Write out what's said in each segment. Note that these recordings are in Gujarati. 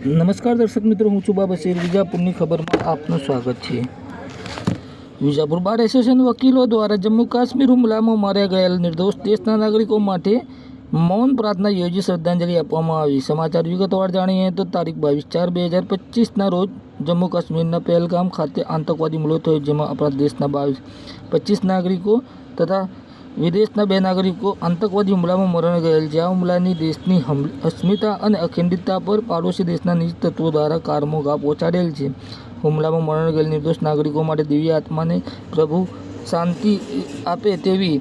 નમસ્કાર દર્શક મિત્રો, હું છું બાબા શેર. વિજાપુરની ખબરમાં આપનું સ્વાગત છે. વિજાપુર બાર એસોસિએશન વકીલો દ્વારા જમ્મુ કાશ્મીર હુમલામાં માર્યા ગયેલ નિર્દોષ દેશના નાગરિકો માટે મૌન પ્રાર્થના યોજી શ્રદ્ધાંજલિ આપવામાં આવી. સમાચાર વિગતવાર જાણીએ તો તારીખ 22/4/2025ના રોજ જમ્મુ કાશ્મીરના પહેલગામ ખાતે આતંકવાદી હુમલો થયો, જેમાં આપણા દેશના 25 નાગરિકો તથા વિદેશના 2 નાગરિકો આતંકવાદી હુમલામાં મરણ ગયેલ છે. આ હુમલાની દેશની અસ્મિતા અને અખંડિતતા પર પાડોશી દેશના નિજ તત્વો દ્વારા કારમો ઘા પહોંચાડેલ છે. હુમલામાં મરણ ગયેલ નિર્દોષ નાગરિકો માટે દિવ્ય આત્માને પ્રભુ શાંતિ આપે તેવી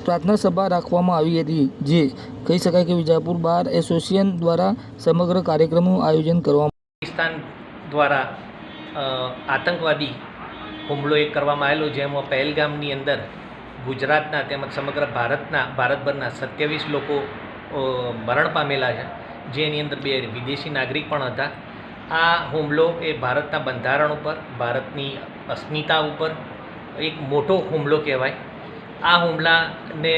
પ્રાર્થના સભા રાખવામાં આવી હતી, જે કહી શકાય કે વિજાપુર બાર એસોસિએશન દ્વારા સમગ્ર કાર્યક્રમનું આયોજન કરવામાં પાકિસ્તાન દ્વારા આતંકવાદી હુમલો એક કરવામાં આવેલો, જેમાં પહેલગામની અંદર ગુજરાતના તેમજ સમગ્ર ભારતભરના 27 લોકો મરણ પામેલા છે, જેની અંદર 2 વિદેશી નાગરિક પણ હતા. આ હુમલો એ ભારતના બંધારણ ઉપર, ભારતની અસ્મિતા ઉપર એક મોટો હુમલો કહેવાય. આ હુમલાને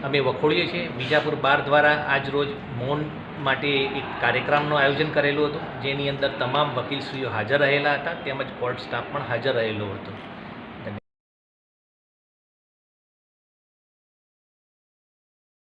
અમે વખોડીએ છીએ. વિજાપુર બાર દ્વારા આજ રોજ મૌન માટે એક કાર્યક્રમનું આયોજન કરેલું હતું, જેની અંદર તમામ વકીલશ્રીઓ હાજર રહેલા હતા, તેમજ કોર્ટ સ્ટાફ પણ હાજર રહેલો હતો.